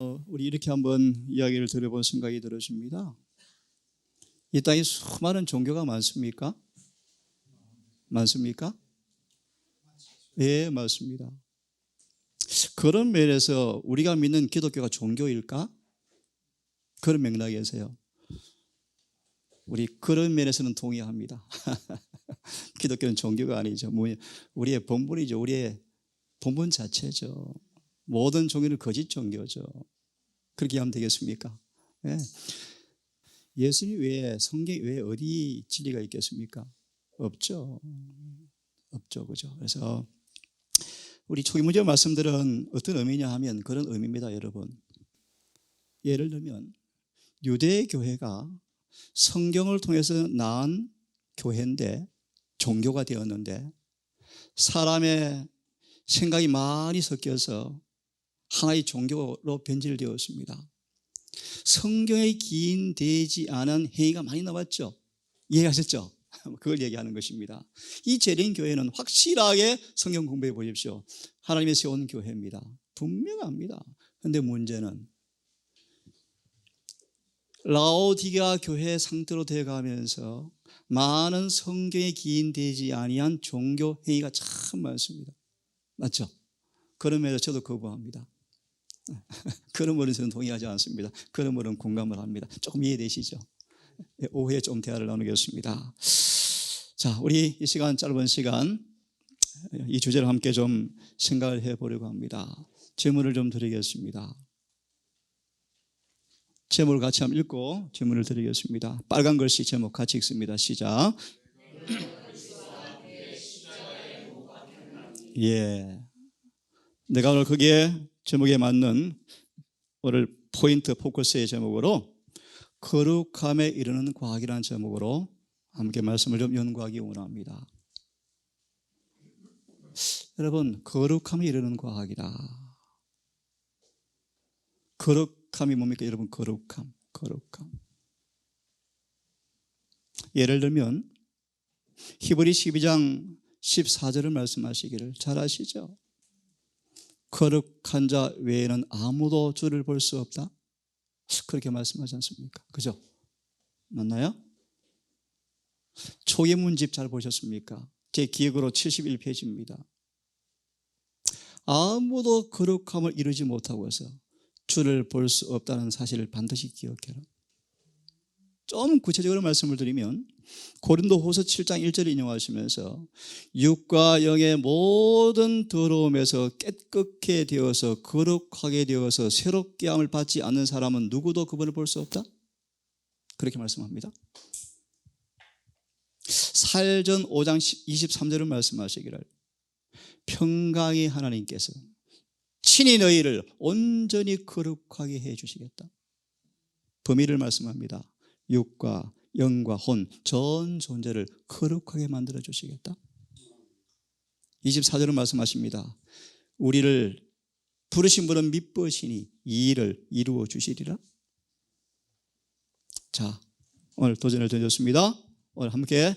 우리 이렇게 한번 이야기를 들어본 생각이 들어집니다. 이 땅에 수많은 종교가 많습니까? 많습니까? 예, 맞습니다. 그런 면에서 우리가 믿는 기독교가 종교일까? 그런 맥락에서요. 우리 그런 면에서는 동의합니다. 기독교는 종교가 아니죠. 우리의 본분이죠. 우리의 본분 자체죠. 모든 종교는 거짓 종교죠. 그렇게 하면 되겠습니까? 예. 예수님 외에, 성경 외에 어디 진리가 있겠습니까? 없죠. 없죠. 그죠? 그래서 우리 초기 문제 말씀들은 어떤 의미냐 하면 그런 의미입니다, 여러분. 예를 들면 유대 교회가 성경을 통해서 낳은 교회인데, 종교가 되었는데, 사람의 생각이 많이 섞여서 하나의 종교로 변질되었습니다. 성경에 기인되지 않은 행위가 많이 나왔죠. 이해하셨죠? 그걸 얘기하는 것입니다. 이 재림교회는 확실하게 성경 공부해 보십시오. 하나님의 세운 교회입니다. 분명합니다. 그런데 문제는 라오디게아 교회 상태로 되어가면서 많은 성경에 기인되지 아니한 종교 행위가 참 많습니다. 맞죠? 그러면서 저도 거부합니다. 그런 말은 저는 동의하지 않습니다. 그런 말은 공감을 합니다. 조금 이해되시죠? 오후에 좀 대화를 나누겠습니다. 자, 우리 이 시간, 짧은 시간 이 주제를 함께 좀 생각을 해보려고 합니다. 질문을 좀 드리겠습니다. 제목을 같이 한번 읽고 질문을 드리겠습니다. 빨간 글씨 제목 같이 읽습니다. 시작. 예. 내가 오늘 거기에 제목에 맞는 오늘 포인트 포커스의 제목으로 거룩함에 이르는 과학이라는 제목으로 함께 말씀을 좀 연구하기 원합니다. 여러분, 거룩함에 이르는 과학이다. 거룩함이 뭡니까? 여러분, 거룩함. 예를 들면 히브리 12장 14절을 말씀하시기를 잘 아시죠? 거룩한 자 외에는 아무도 주를 볼 수 없다. 그렇게 말씀하지 않습니까? 그죠? 맞나요? 초계문집 잘 보셨습니까? 제 기억으로 71페이지입니다. 아무도 거룩함을 이루지 못하고 해서 주를 볼 수 없다는 사실을 반드시 기억해라. 좀 구체적으로 말씀을 드리면 고린도후서 7장 1절을 인용하시면서 육과 영의 모든 더러움에서 깨끗게 되어서 거룩하게 되어서 새롭게 함을 받지 않는 사람은 누구도 그분을 볼 수 없다. 그렇게 말씀합니다. 사일전 5장 23절을 말씀하시기를 평강의 하나님께서 친히 너희를 온전히 거룩하게 해 주시겠다. 범위를 말씀합니다. 육과 영과 혼, 전 존재를 거룩하게 만들어 주시겠다. 24절은 말씀하십니다. 우리를 부르신 분은 미쁘시니 이 일을 이루어 주시리라. 자, 오늘 도전을 던졌습니다. 오늘 함께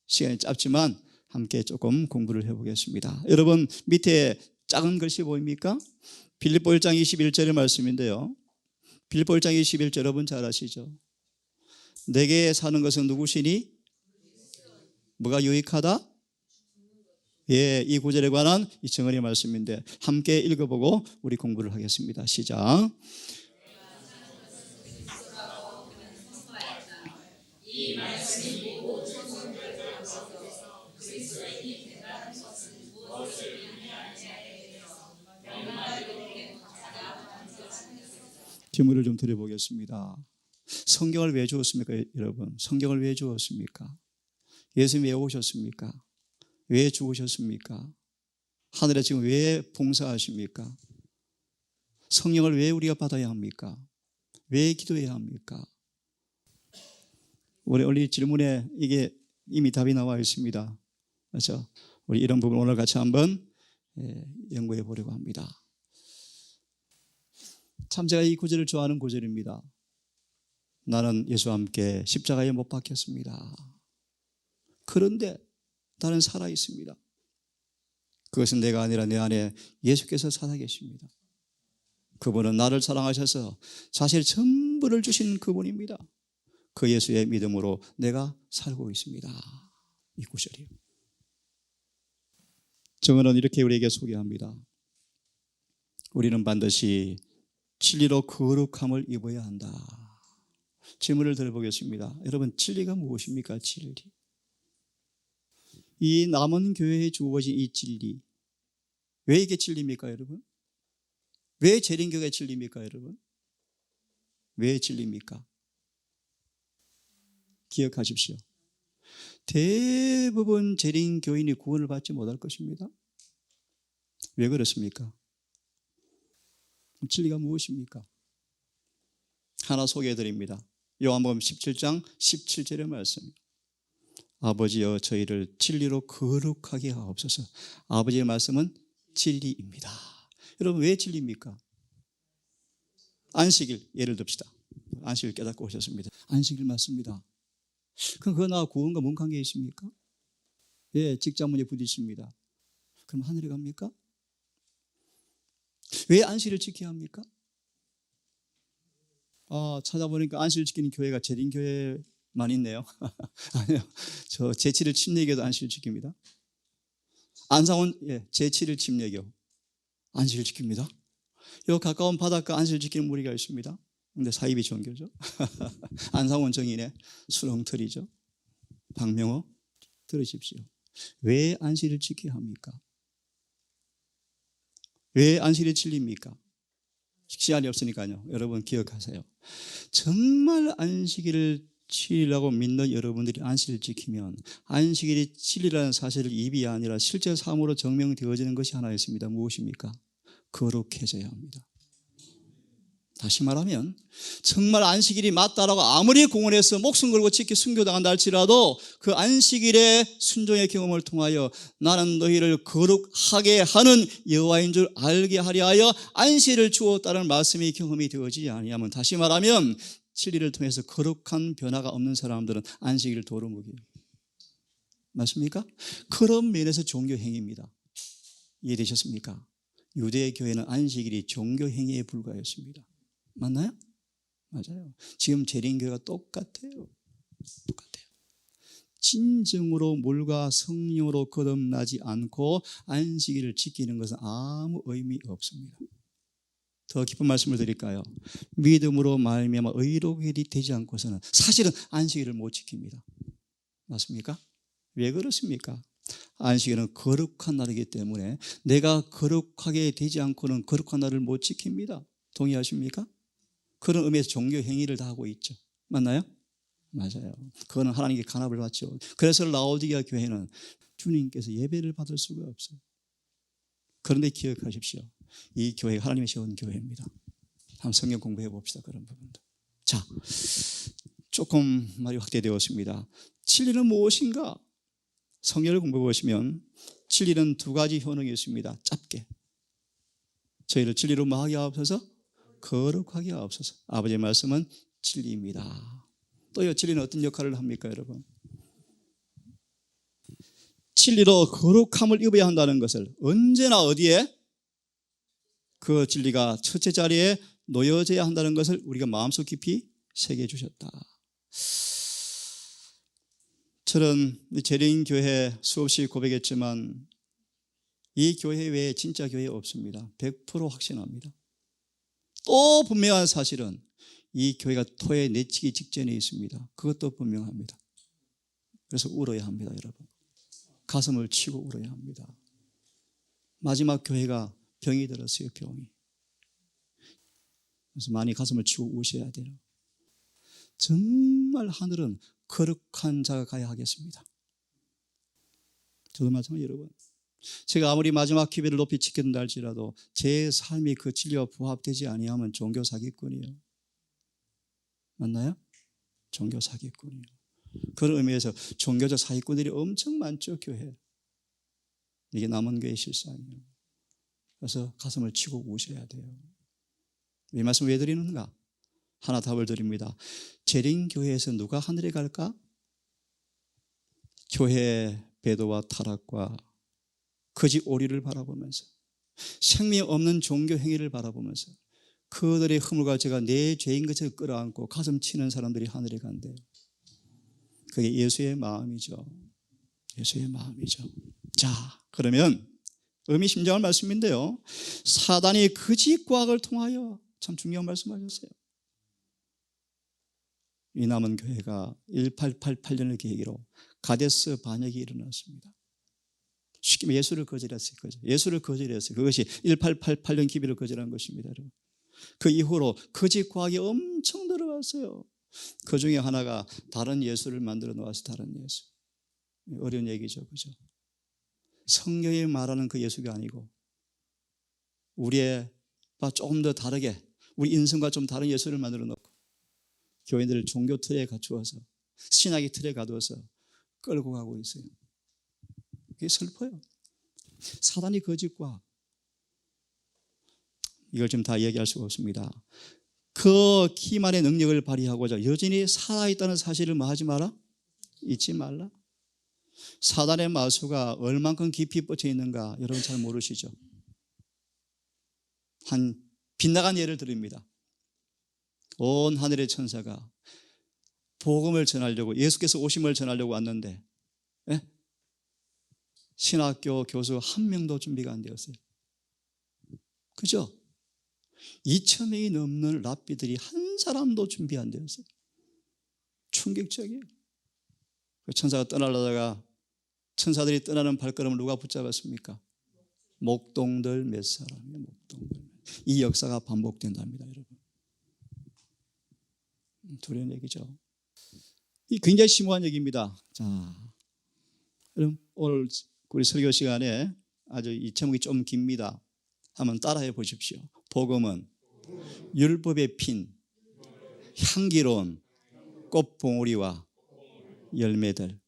시간이 짧지만 함께 조금 공부를 해보겠습니다. 여러분 밑에 작은 글씨 보입니까? 빌립보 1장 21절의 말씀인데요. 빌립보 1장 21절 여러분 잘 아시죠? 내게 사는 것은 누구시니? 뭐가 유익하다? 예, 이 구절에 관한 이 정언의 말씀인데 함께 읽어보고 우리 공부를 하겠습니다. 시작. 이 말씀이 곧 천성들과 앞서서 그리스도의 이 대단한 것은 무엇을 의미하느냐에 대해서 명말이롭게 각자가 질문을 좀 드려보겠습니다. 성경을 왜 주었습니까, 여러분? 성경을 왜 주었습니까? 예수님 왜 오셨습니까? 왜 죽으셨습니까? 하늘에 지금 왜 봉사하십니까? 성령을 왜 우리가 받아야 합니까? 왜 기도해야 합니까? 우리 질문에 이게 이미 답이 나와 있습니다. 그렇죠? 우리 이런 부분 오늘 같이 한번 연구해 보려고 합니다. 참 제가 이 구절을 좋아하는 구절입니다. 나는 예수와 함께 십자가에 못 박혔습니다. 그런데 나는 살아 있습니다. 그것은 내가 아니라 내 안에 예수께서 살아 계십니다. 그분은 나를 사랑하셔서 자신의 전부를 주신 그분입니다. 그 예수의 믿음으로 내가 살고 있습니다. 이 구절이에요. 정언은 이렇게 우리에게 소개합니다. 우리는 반드시 진리로 거룩함을 입어야 한다. 질문을 드려보겠습니다. 여러분, 진리가 무엇입니까? 진리. 이 남은 교회에 주어진 이 진리, 왜 이게 진리입니까, 여러분? 왜 재림교회가 진리입니까, 여러분? 왜 진리입니까? 기억하십시오. 대부분 재림교인이 구원을 받지 못할 것입니다. 왜 그렇습니까? 진리가 무엇입니까? 하나 소개해드립니다. 요한복음 17장 17절의 말씀. 아버지여 저희를 진리로 거룩하게 하옵소서. 아버지의 말씀은 진리입니다. 여러분, 왜 진리입니까? 안식일 예를 듭시다. 안식일 깨닫고 오셨습니다. 안식일 맞습니다. 그럼 그거 나와 구원과 뭔 관계 있습니까? 예, 직장 문제 부딪힙니다. 그럼 하늘에 갑니까? 왜 안식일을 지켜야 합니까? 찾아보니까 안식일 지키는 교회가 재림교회만 있네요. 아니요, 저 제7일 침례교도 안식일 지킵니다. 안상원 제7일 침례교 안식일 지킵니다. 요 가까운 바닷가 안식일 지키는 무리가 있습니다. 근데 사이비 종교죠. 안상원 정인의 수렁틀이죠. 박명호 들으십시오. 왜 안식일을 지켜야 합니까? 왜 안식일이 진리입니까? 시간이 없으니까요. 여러분 기억하세요. 정말 안식일을 진리라고 믿는 여러분들이 안식일을 지키면 안식일이 진리라는 사실을 입이 아니라 실제 삶으로 증명되어지는 것이 하나 있습니다. 무엇입니까? 거룩해져야 합니다. 다시 말하면 정말 안식일이 맞다라고 아무리 공원에서 목숨 걸고 지키 순교당한다 할지라도 그 안식일의 순종의 경험을 통하여 나는 너희를 거룩하게 하는 여호와인 줄 알게 하려 하여 안식일을 주었다는 말씀이 경험이 되어지지 아니하면, 다시 말하면 진리를 통해서 거룩한 변화가 없는 사람들은 안식일을 도루묵이에요. 맞습니까? 그런 면에서 종교행위입니다. 이해되셨습니까? 유대 교회는 안식일이 종교행위에 불과했습니다. 맞나요? 맞아요. 지금 재림교회가 똑같아요. 진정으로 물과 성령으로 거듭나지 않고 안식일을 지키는 것은 아무 의미 없습니다. 더 깊은 말씀을 드릴까요? 믿음으로 말미암아 의롭게 되지 않고서는 사실은 안식일을 못 지킵니다. 맞습니까? 왜 그렇습니까? 안식일은 거룩한 날이기 때문에 내가 거룩하게 되지 않고는 거룩한 날을 못 지킵니다. 동의하십니까? 그런 의미에서 종교 행위를 다 하고 있죠. 맞나요? 맞아요. 그거는 하나님께 간합을 받죠. 그래서 라오디게아 교회는 주님께서 예배를 받을 수가 없어요. 그런데 기억하십시오. 이 교회가 하나님이 세운 교회입니다. 한번 성경 공부해 봅시다. 그런 부분도. 자, 조금 말이 확대되었습니다. 진리는 무엇인가? 성경을 공부해 보시면 진리는 두 가지 효능이 있습니다. 짧게. 저희를 진리로 마하게 하옵소서, 거룩하게 하옵소서. 아버지의 말씀은 진리입니다. 또요, 진리는 어떤 역할을 합니까, 여러분? 진리로 거룩함을 입어야 한다는 것을 언제나 어디에? 그 진리가 첫째 자리에 놓여져야 한다는 것을 우리가 마음속 깊이 새겨 주셨다. 저는 재림교회 수없이 고백했지만 이 교회 외에 진짜 교회 없습니다. 100% 확신합니다. 또 분명한 사실은 이 교회가 토에 내치기 직전에 있습니다. 그것도 분명합니다. 그래서 울어야 합니다, 여러분. 가슴을 치고 울어야 합니다. 마지막 교회가 병이 들었어요, 병이. 그래서 많이 가슴을 치고 우셔야 돼요. 정말 하늘은 거룩한 자가 가야 하겠습니다. 저도 마찬가지 여러분. 제가 아무리 마지막 기회를 높이 지켰다 할지라도 제 삶이 그 진리와 부합되지 아니하면 종교 사기꾼이에요. 맞나요? 종교 사기꾼이에요. 그런 의미에서 종교적 사기꾼들이 엄청 많죠, 교회. 이게 남은 교회의 실상이에요. 그래서 가슴을 치고 우셔야 돼요. 이 말씀을 왜 드리는가? 하나 답을 드립니다. 재림교회에서 누가 하늘에 갈까? 교회 배도와 타락과 거짓 오리를 바라보면서 생명 없는 종교 행위를 바라보면서 그들의 허물과 제가 내 죄인 것을 끌어안고 가슴 치는 사람들이 하늘에 간대요. 그게 예수의 마음이죠. 예수의 마음이죠. 자, 그러면 의미심장한 말씀인데요. 사단이 거짓 과학을 통하여, 참 중요한 말씀하셨어요. 이 남은 교회가 1888년을 계기로 가데스 반역이 일어났습니다. 쉽게 말해 예수를 거절했어요. 예수를 거절했어요. 그것이 1888년 기비를 거절한 것입니다. 여러분. 그 이후로 거짓 과학이 엄청 들어왔어요. 그 중에 하나가 다른 예수를 만들어 놓았어요. 다른 예수. 어려운 얘기죠. 그죠? 성경이 말하는 그 예수가 아니고 우리의 조금 더 다르게 우리 인성과 좀 다른 예수를 만들어 놓고 교인들을 종교 틀에 갖추어서 신학의 틀에 가두어서 끌고 가고 있어요. 그게 슬퍼요. 사단이 거짓과 이걸 지금 다 얘기할 수가 없습니다. 그 기만의 능력을 발휘하고자 여전히 살아있다는 사실을 뭐 하지 마라? 잊지 말라. 사단의 마수가 얼만큼 깊이 뻗쳐 있는가 여러분 잘 모르시죠? 한 빗나간 예를 드립니다. 온 하늘의 천사가 복음을 전하려고 예수께서 오심을 전하려고 왔는데 신학교 교수 한 명도 준비가 안 되었어요. 그죠? 2,000명이 넘는 랍비들이 한 사람도 준비 안 되었어요. 충격적이에요. 천사가 떠나려다가 천사들이 떠나는 발걸음을 누가 붙잡았습니까? 목동들 몇 사람이에요. 목동들. 이 역사가 반복된답니다, 여러분. 두려운 얘기죠. 이 굉장히 심오한 얘기입니다. 자, 여러분 오늘 우리 설교 시간에 아주 이 제목이 좀 깁니다. 한번 따라해 보십시오. 복음은 율법의 핀, 향기로운 꽃봉오리와 열매들.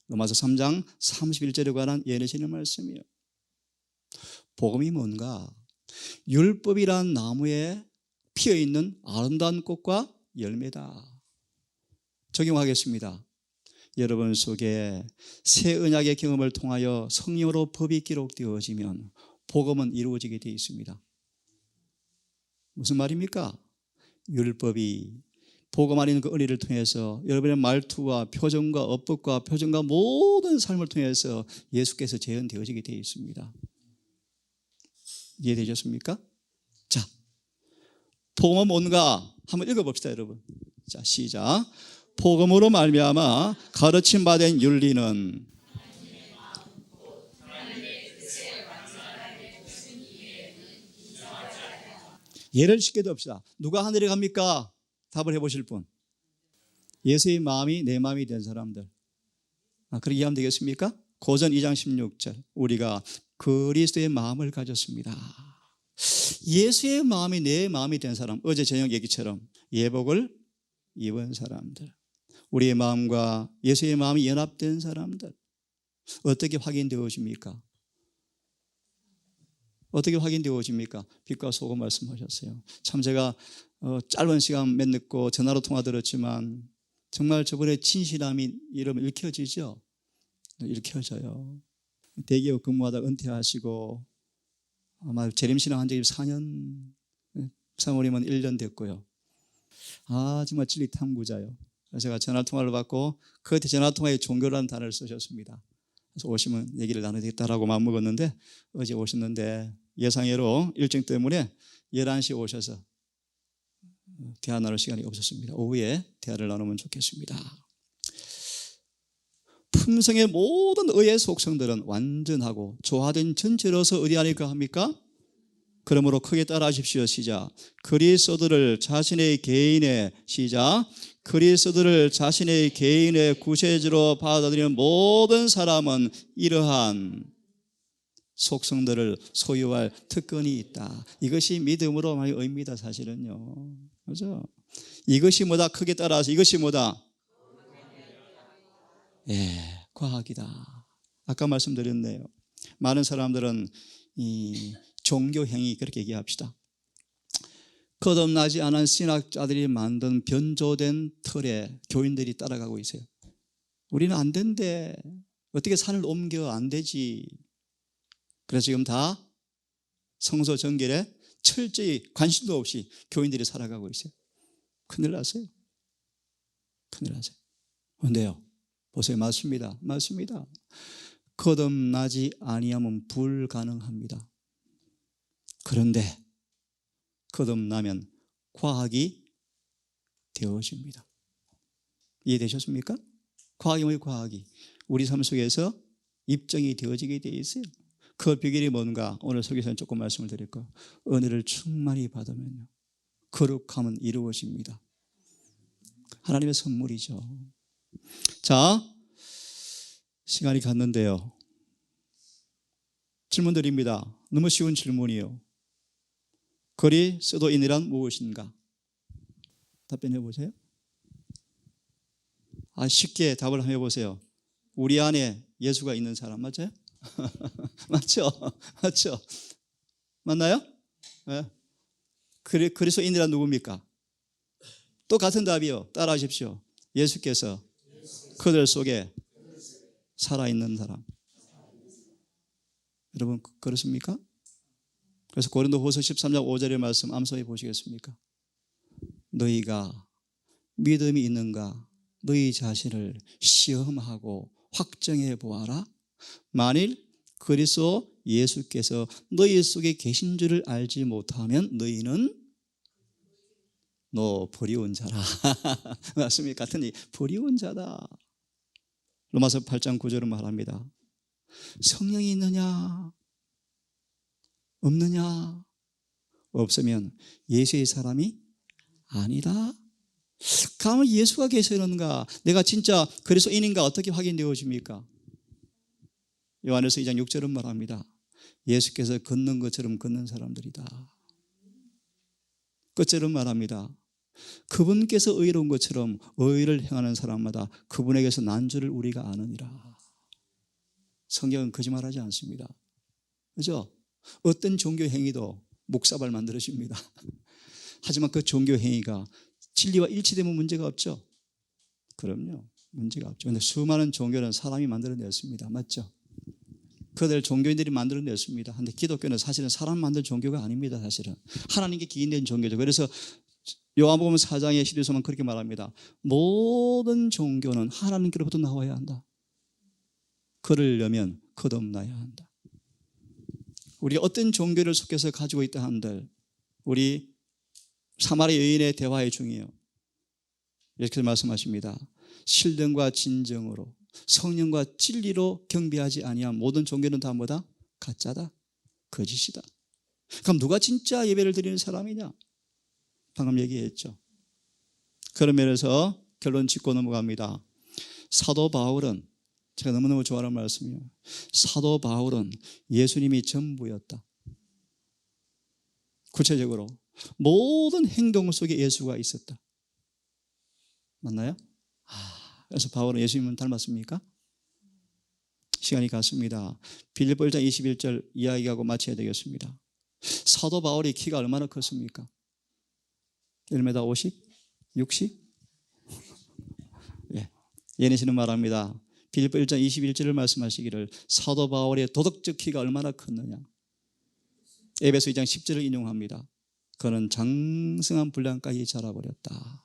로마서 3장 31절에 관한 예내시는 말씀이에요. 복음이 뭔가? 율법이란 나무에 피어있는 아름다운 꽃과 열매다. 적용하겠습니다. 여러분 속에 새 언약의 경험을 통하여 성령으로 법이 기록되어지면 복음은 이루어지게 되어 있습니다. 무슨 말입니까? 율법이 복음 안에 있는 그 은혜를 통해서 여러분의 말투와 표정과 어법과 표정과 모든 삶을 통해서 예수께서 재현되어지게 되어 있습니다. 이해되셨습니까? 자, 복음은 뭔가 한번 읽어봅시다, 여러분. 자, 시작. 복음으로 말미암아 가르침 받은 윤리는 예를 쉽게 듭시다. 누가 하늘에 갑니까? 답을 해보실 분. 예수의 마음이 내 마음이 된 사람들. 그렇게 이해하면 되겠습니까? 고전 2장 16절 우리가 그리스도의 마음을 가졌습니다. 예수의 마음이 내 마음이 된 사람. 어제 저녁 얘기처럼 예복을 입은 사람들. 우리의 마음과 예수의 마음이 연합된 사람들. 어떻게 확인되어집니까? 어떻게 확인되어집니까? 빛과 소금 말씀하셨어요. 참 제가 짧은 시간 몇 늦고 전화로 통화 들었지만 정말 저번에 진실함이 이러면 읽혀지죠? 읽혀져요. 대기업 근무하다 은퇴하시고 아마 재림신앙 한 지 4년, 사모님은 1년 됐고요. 정말 진리 탐구자요. 제가 전화통화를 받고 그때 전화통화에 종교라는 단어를 쓰셨습니다. 그래서 오시면 얘기를 나누겠다라고 마음먹었는데 어제 오셨는데 예상외로 일정 때문에 11시에 오셔서 대화 나눌 시간이 없었습니다. 오후에 대화를 나누면 좋겠습니다. 품성의 모든 의의 속성들은 완전하고 조화된 전체로서 어디 안에 거합니까? 그러므로 크게 따라하십시오. 시작. 그리스도를 자신의 개인의 시작. 그리스도를 자신의 개인의 구세주로 받아들이는 모든 사람은 이러한 속성들을 소유할 특권이 있다. 이것이 믿음으로 많이 의미다 사실은요. 그렇죠? 이것이 뭐다? 크게 따라서 이것이 뭐다? 과학이다. 아까 말씀드렸네요. 많은 사람들은 이 종교행위 그렇게 얘기합시다. 거듭나지 않은 신학자들이 만든 변조된 틀에 교인들이 따라가고 있어요. 우리는 안 된대. 어떻게 산을 옮겨? 안 되지. 그래서 지금 다 성소 정결에 철저히 관심도 없이 교인들이 살아가고 있어요. 큰일 났어요. 큰일 났어요. 그런데요, 보세요. 맞습니다. 맞습니다. 거듭나지 아니하면 불가능합니다. 그런데 거듭나면 과학이 되어집니다. 이해되셨습니까? 과학이 뭐예요? 과학이 우리 삶 속에서 입증이 되어지게 되어 있어요. 그 비결이 뭔가 오늘 설교에서는 조금 말씀을 드릴 거예요. 은혜를 충만히 받으면요, 거룩함은 이루어집니다. 하나님의 선물이죠. 자, 시간이 갔는데요, 질문 드립니다. 너무 쉬운 질문이에요. 그리스도인이란 무엇인가? 답변해 보세요. 쉽게 답을 한번 해보세요. 우리 안에 예수가 있는 사람 맞아요? 맞죠? 맞죠? 맞나요? 네. 그리스도인이란 누굽니까? 또 같은 답이요. 따라하십시오. 예수께서 그들 속에 살아있는 사람. 여러분 그렇습니까? 그래서 고린도후서 13장 5절의 말씀 암송해 보시겠습니까? 너희가 믿음이 있는가? 너희 자신을 시험하고 확정해 보아라. 만일 그리스도 예수께서 너희 속에 계신 줄을 알지 못하면 너희는 너 버리운 자라. 맞습니까? 같은 버리운 자다. 로마서 8장 9절은 말합니다. 성령이 있느냐 없느냐, 없으면 예수의 사람이 아니다. 가만 예수가 계시는가, 내가 진짜 그리스도인인가 어떻게 확인되어집니까? 요한일서 2장 6절은 말합니다. 예수께서 걷는 것처럼 걷는 사람들이다. 끝절은 말합니다. 그분께서 의로운 것처럼 의를 행하는 사람마다 그분에게서 난 줄을 우리가 아느니라. 성경은 거짓말하지 않습니다. 그렇죠? 어떤 종교 행위도 목사발 만들어집니다. 하지만 그 종교 행위가 진리와 일치되면 문제가 없죠. 그럼요, 문제가 없죠. 그런데 수많은 종교는 사람이 만들어냈습니다. 맞죠? 그들 종교인들이 만들어냈습니다. 그런데 기독교는 사실은 사람 만든 종교가 아닙니다. 사실은 하나님께 기인된 종교죠. 그래서 요한복음 4장의 11절만 그렇게 말합니다. 모든 종교는 하나님께로부터 나와야 한다. 그러려면 거듭나야 한다. 우리 어떤 종교를 속해서 가지고 있다 한들 우리 사마리 여인의 대화의 중이에요. 이렇게 말씀하십니다. 신령과 진정으로 성령과 진리로 경배하지 아니한 모든 종교는 다 뭐다? 가짜다, 거짓이다. 그럼 누가 진짜 예배를 드리는 사람이냐? 방금 얘기했죠. 그런 면에서 결론 짓고 넘어갑니다. 사도 바울은, 제가 너무너무 좋아하는 말씀이에요. 사도 바울은 예수님이 전부였다. 구체적으로 모든 행동 속에 예수가 있었다. 맞나요? 그래서 바울은 예수님을 닮았습니까? 시간이 갔습니다. 빌립보 1장 21절 이야기하고 마쳐야 되겠습니다. 사도 바울이 키가 얼마나 컸습니까? 1m 50? 60? 예. 예내시는 말합니다. 빌립보 1장 21절을 말씀하시기를 사도 바울의 도덕적 키가 얼마나 컸느냐. 에베소 2장 10절을 인용합니다. 그는 장성한 분량까지 자라버렸다.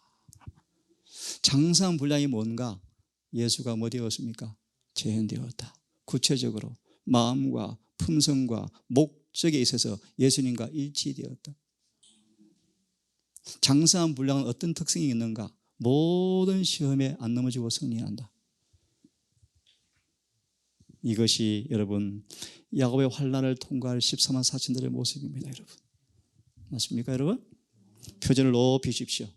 장성한 분량이 뭔가? 예수가 뭐 되었습니까? 재현되었다. 구체적으로 마음과 품성과 목적에 있어서 예수님과 일치되었다. 장성한 분량은 어떤 특성이 있는가? 모든 시험에 안 넘어지고 승리한다. 이것이 여러분 야곱의 환난을 통과할 14만 4천들의 모습입니다. 여러분 맞습니까? 여러분 표준을 높이십시오.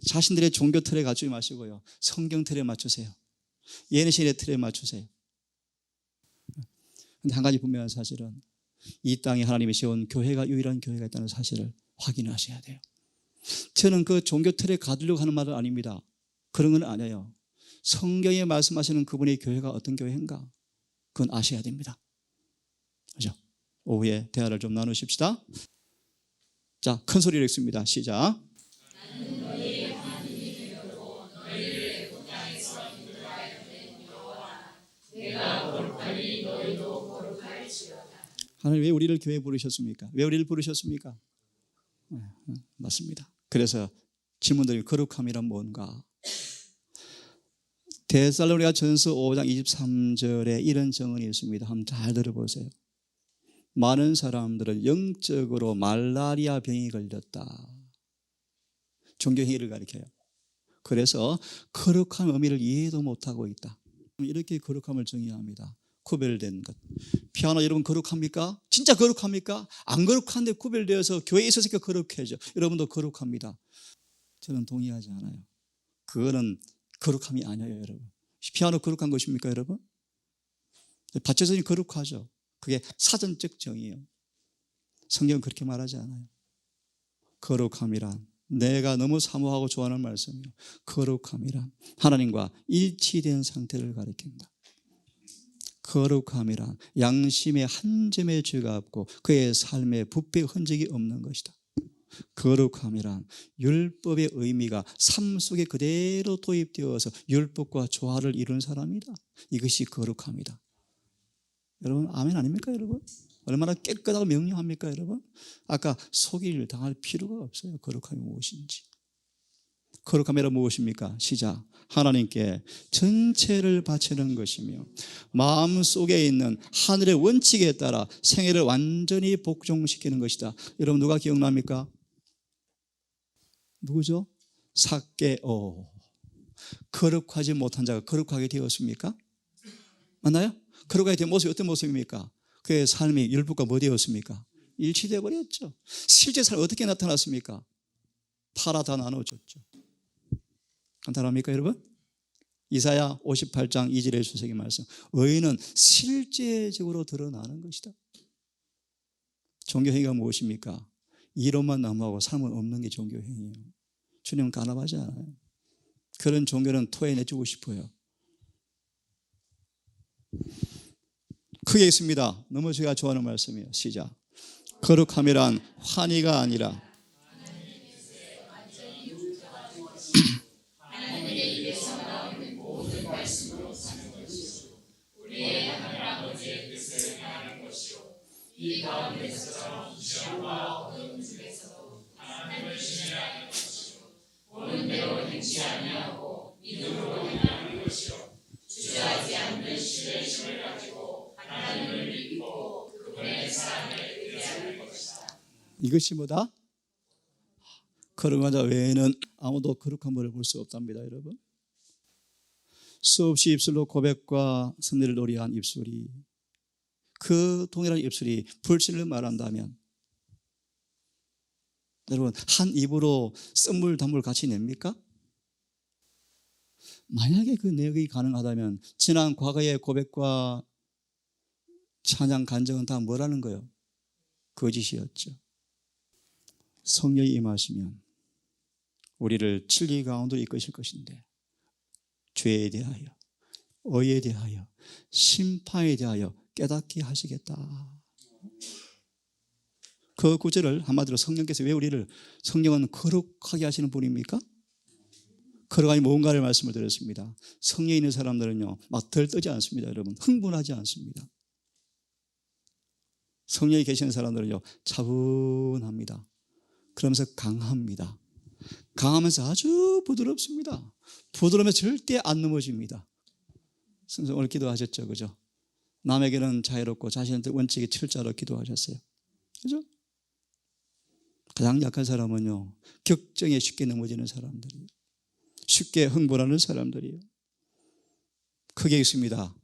자신들의 종교 틀에 갖추지 마시고요, 성경 틀에 맞추세요. 예내신의 틀에 맞추세요. 그런데 한 가지 분명한 사실은 이 땅에 하나님이 세운 교회가 유일한 교회가 있다는 사실을 확인하셔야 돼요. 저는 그 종교 틀에 가두려고 하는 말은 아닙니다. 그런 건 아니에요. 성경에 말씀하시는 그분의 교회가 어떤 교회인가? 그건 아셔야 됩니다. 그죠? 오후에 대화를 좀 나누십시다. 자, 큰 소리로 읽습니다. 시작. 하나님 왜 우리를 교회에 부르셨습니까? 왜 우리를 부르셨습니까? 맞습니다. 그래서 질문드린 거룩함이란 뭔가? 데살로니가 전서 5장 23절에 이런 정언이 있습니다. 한번 잘 들어보세요. 많은 사람들은 영적으로 말라리아 병이 걸렸다. 종교행위를 가리켜요. 그래서 거룩한 의미를 이해도 못하고 있다. 이렇게 거룩함을 정의합니다. 구별된 것. 피아노 여러분 거룩합니까? 진짜 거룩합니까? 안 거룩한데 구별되어서 교회에 있었으니까 거룩해져. 여러분도 거룩합니다. 저는 동의하지 않아요. 그거는 거룩함이 아니에요, 여러분. 피아노 거룩한 것입니까, 여러분? 받쳐서는 거룩하죠. 그게 사전적 정의예요. 성경은 그렇게 말하지 않아요. 거룩함이란 내가 너무 사모하고 좋아하는 말씀이요. 거룩함이란 하나님과 일치된 상태를 가리킨다. 거룩함이란 양심의 한 점의 죄가 없고 그의 삶에 부패의 흔적이 없는 것이다. 거룩함이란 율법의 의미가 삶 속에 그대로 도입되어서 율법과 조화를 이룬 사람이다. 이것이 거룩함이다. 여러분 아멘 아닙니까 여러분? 얼마나 깨끗하고 명료합니까 여러분? 아까 속일 당할 필요가 없어요. 거룩함이 무엇인지. 거룩함이란 무엇입니까? 시작. 하나님께 전체를 바치는 것이며 마음속에 있는 하늘의 원칙에 따라 생애를 완전히 복종시키는 것이다. 여러분 누가 기억납니까? 누구죠? 삭개오. 거룩하지 못한 자가 거룩하게 되었습니까? 맞나요? 거룩하게 된 모습이 어떤 모습입니까? 그의 삶이 율법과 뭐 되었습니까? 일치되어 버렸죠. 실제 삶 어떻게 나타났습니까? 팔아 다 나눠줬죠. 간단합니까 여러분? 이사야 58장 2절의 주석의 말씀. 의인은 실제적으로 드러나는 것이다. 종교행위가 무엇입니까? 이론만 남하고 삶은 없는 게 종교행위예요. 주님은 간섭하지 않아요. 그런 종교는 토해내주고 싶어요. 크게 있습니다. 너무 제가 좋아하는 말씀이에요. 시작. 거룩함이란 환희가 아니라 이것이 뭐다? 거룩한 자 외에는 아무도 거룩한 분을 볼 수 없답니다, 여러분. 수없이 입술로 고백과 섭리를 노래한 입술이 그 동일한 입술이 불신을 말한다면 여러분 한 입으로 썸물 단물 같이 냅니까? 만약에 그 내역이 가능하다면 지난 과거의 고백과 찬양 간증은 다 뭐라는 거예요? 거짓이었죠. 성령이 임하시면 우리를 진리 가운데로 이끄실 것인데 죄에 대하여, 의에 대하여, 심판에 대하여 깨닫게 하시겠다. 그 구절을 한마디로 성령께서 왜 우리를, 성령은 거룩하게 하시는 분입니까? 거룩함이 뭔가를 말씀을 드렸습니다. 성령에 있는 사람들은요 막 들떠지 않습니다. 여러분 흥분하지 않습니다. 성령에 계시는 사람들은요 차분합니다. 그러면서 강합니다. 강하면서 아주 부드럽습니다. 부드러우면서 절대 안 넘어집니다. 선생님 오늘 기도하셨죠, 그죠? 남에게는 자유롭고 자신한테 원칙에 철저하게 기도하셨어요. 그죠? 가장 약한 사람은요 격정에 쉽게 넘어지는 사람들이에요. 쉽게 흥분하는 사람들이에요. 크게 있습니다.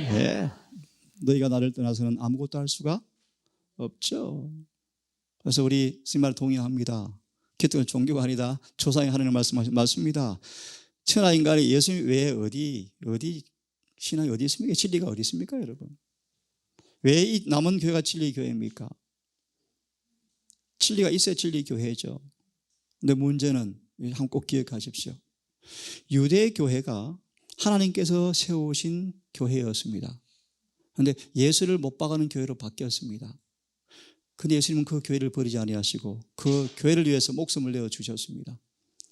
네. 너희가 나를 떠나서는 아무것도 할 수가 없죠. 그래서 우리 스님 말 동의합니다. 기독교는 종교가 아니다. 조상의 하나님 말씀입니다. 천하 인간이 예수 외에 어디 신앙이 어디 있습니까? 진리가 어디 있습니까, 여러분? 왜 이 남은 교회가 진리 교회입니까? 진리가 있어야 진리 교회죠. 근데 문제는 한번 꼭 기억하십시오. 유대 교회가 하나님께서 세우신 교회였습니다. 그런데 예수를 못 박아는 교회로 바뀌었습니다. 근데 예수님은 그 교회를 버리지 아니하시고 그 교회를 위해서 목숨을 내어 주셨습니다.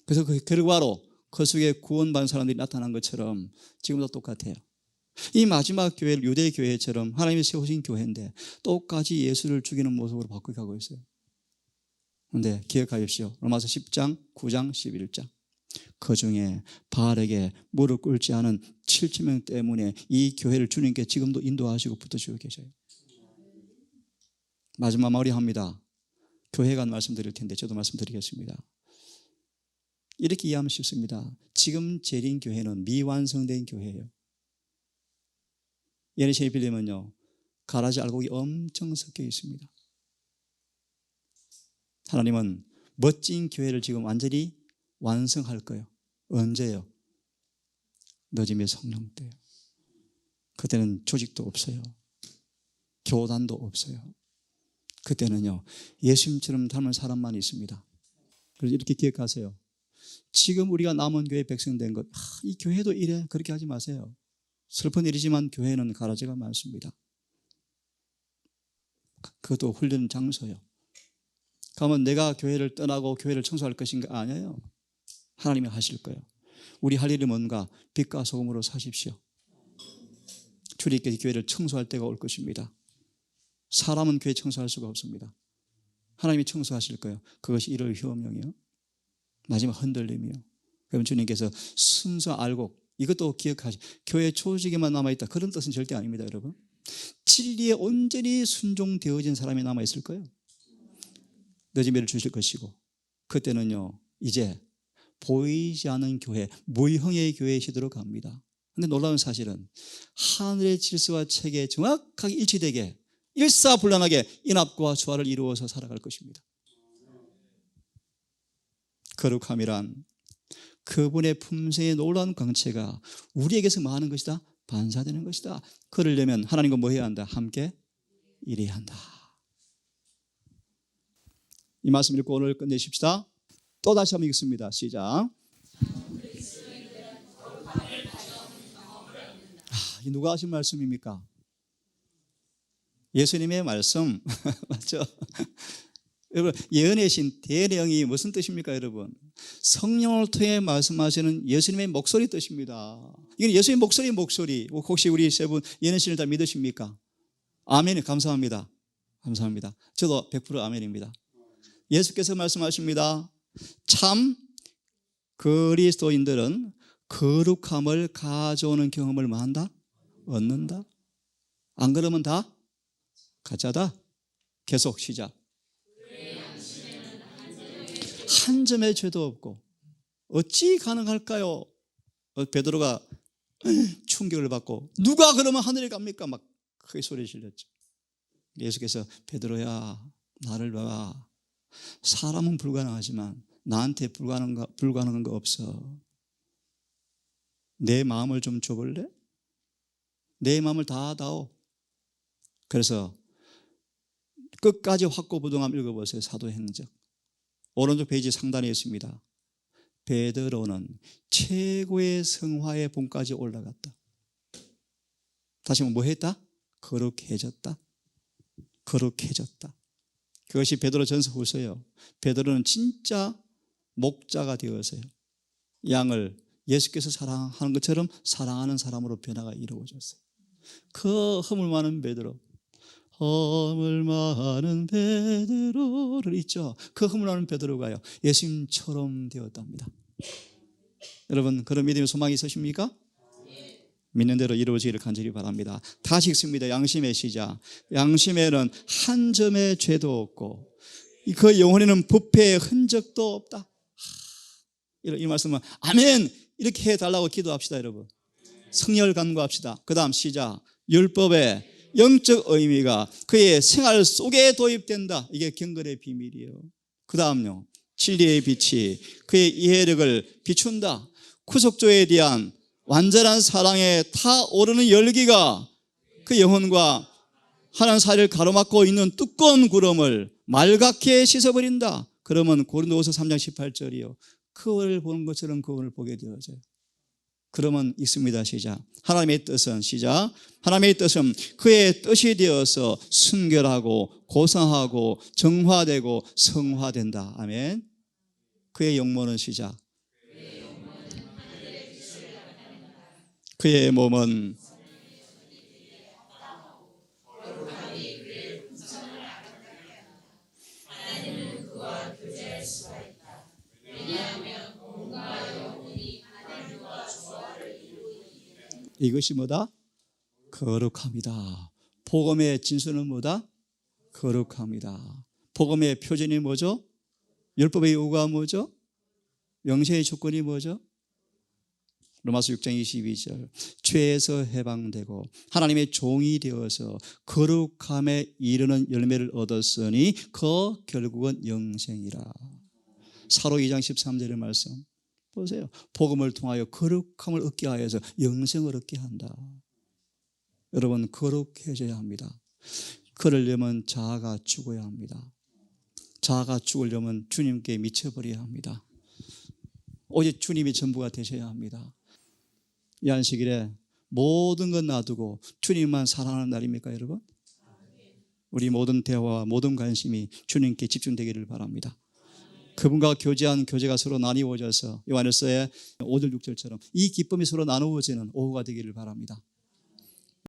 그래서 그 결과로 그 속에 구원받은 사람들이 나타난 것처럼 지금도 똑같아요. 이 마지막 교회를 유대 교회처럼 하나님이 세우신 교회인데 똑같이 예수를 죽이는 모습으로 바꿔가고 있어요. 그런데 기억하십시오. 로마서 10장, 9장, 11장. 그 중에 바알에게 무릎 꿇지 않은 7,000명 때문에 이 교회를 주님께 지금도 인도하시고 붙어주고 계셔요. 마지막 마무리합니다. 교회가 말씀드릴 텐데 저도 말씀드리겠습니다. 이렇게 이해하면 쉽습니다. 지금 재림 교회는 미완성된 교회예요. 예레시야에 빌리면요, 가라지 알곡이 엄청 섞여 있습니다. 하나님은 멋진 교회를 지금 완전히 완성할 거예요. 언제요? 늦음의 성령 때요. 그때는 조직도 없어요. 교단도 없어요. 그때는요, 예수님처럼 닮은 사람만 있습니다. 그래서 이렇게 기억하세요. 지금 우리가 남은 교회 백성된 것, 이 교회도 이래, 그렇게 하지 마세요. 슬픈 일이지만 교회는 가라지가 많습니다. 그것도 훈련 장소예요. 그러면 내가 교회를 떠나고 교회를 청소할 것인가? 아니에요. 하나님이 하실 거예요. 우리 할 일이 뭔가? 빛과 소금으로 사십시오. 주님께서 교회를 청소할 때가 올 것입니다. 사람은 교회 청소할 수가 없습니다. 하나님이 청소하실 거예요. 그것이 1월 휴업령이요, 마지막 흔들림이요. 그러면 주님께서 순수 알곡, 이것도 기억하시. 교회 조직에만 남아있다, 그런 뜻은 절대 아닙니다. 여러분, 진리에 온전히 순종되어진 사람이 남아있을 거예요. 늦음을 주실 것이고, 그때는요 이제 보이지 않는 교회, 무형의 교회의 시대로 갑니다. 그런데 놀라운 사실은 하늘의 질서와 체계에 정확하게 일치되게 일사불란하게 인합과 조화를 이루어서 살아갈 것입니다. 거룩함이란 그분의 품성의 놀라운 광채가 우리에게서 많은 것이다, 반사되는 것이다. 그러려면 하나님과 뭐 해야 한다? 함께 일해야 한다. 이 말씀 읽고 오늘 끝내십시다. 또 다시 한번 읽습니다. 시작. 이 누가 하신 말씀입니까? 예수님의 말씀. 맞죠? 여러분, 예언의 신 대령이 무슨 뜻입니까? 여러분, 성령을 통해 말씀하시는 예수님의 목소리 뜻입니다. 이건 예수님의 목소리. 혹시 우리 세 분 예언의 신을 다 믿으십니까? 아멘. 감사합니다. 감사합니다. 저도 100% 아멘입니다. 예수께서 말씀하십니다. 참 그리스도인들은 거룩함을 가져오는 경험을 뭐 한다? 얻는다. 안 그러면 다 가짜다. 계속 시작. 한 점의 죄도 없고 어찌 가능할까요? 베드로가 충격을 받고 누가 그러면 하늘에 갑니까? 막 크게 소리 질렀죠. 예수께서 베드로야, 나를 봐. 사람은 불가능하지만 나한테 불가능한 거 없어. 내 마음을 좀 줘볼래? 내 마음을 다 다오. 그래서 끝까지 확고부동함 읽어보세요. 사도행적 오른쪽 페이지 상단에 있습니다. 베드로는 최고의 성화의 본까지 올라갔다. 다시 한번 뭐 했다? 거룩해졌다. 거룩해졌다. 그것이 베드로 전서 후서예요. 베드로는 진짜 목자가 되어서요, 양을 예수께서 사랑하는 것처럼 사랑하는 사람으로 변화가 이루어졌어요. 그 허물 많은 베드로, 허물 많은 베드로를 있죠. 그 허물 많은 베드로가요 예수님처럼 되었답니다. 여러분, 그런 믿음의 소망이 있으십니까? 믿는 대로 이루어지기를 간절히 바랍니다. 다시 읽습니다. 양심의 시작. 양심에는 한 점의 죄도 없고 그 영혼에는 부패의 흔적도 없다. 이 말씀은 아멘 이렇게 해달라고 기도합시다. 여러분, 성령을 간구합시다. 그 다음 시작. 율법의 영적 의미가 그의 생활 속에 도입된다. 이게 경건의 비밀이에요. 그 다음요, 진리의 빛이 그의 이해력을 비춘다. 구속주에 대한 완전한 사랑에 타오르는 열기가 그 영혼과 하나님 사이를 가로막고 있는 두꺼운 구름을 맑게 씻어버린다. 그러면 고린도후서 3장 18절이요, 그걸 보는 것처럼 그걸 보게 되어져요. 그러면 있습니다. 시작. 하나님의 뜻은 시작. 하나님의 뜻은 그의 뜻이 되어서 순결하고 고상하고 정화되고 성화된다. 아멘. 그의 영모는 시작. 그의 몸은 이것이 뭐다? 거룩합니다. 복음의 진수는 뭐다? 거룩합니다. 복음의 표준이 뭐죠? 율법의 요구가 뭐죠? 명세의 조건이 뭐죠? 로마서 6장 22절 죄에서 해방되고 하나님의 종이 되어서 거룩함에 이르는 열매를 얻었으니 그 결국은 영생이라. 사로 2장 13절의 말씀 보세요. 복음을 통하여 거룩함을 얻게 하여서 영생을 얻게 한다. 여러분 거룩해져야 합니다. 그러려면 자아가 죽어야 합니다. 자아가 죽으려면 주님께 미쳐버려야 합니다. 오직 주님이 전부가 되셔야 합니다. 이 안식일에 모든 것 놔두고 주님만 사랑하는 날입니까 여러분? 우리 모든 대화와 모든 관심이 주님께 집중되기를 바랍니다. 그분과 교제한 교제가 서로 나뉘어져서 요한일서의 5절 6절처럼 이 기쁨이 서로 나누어지는 오후가 되기를 바랍니다.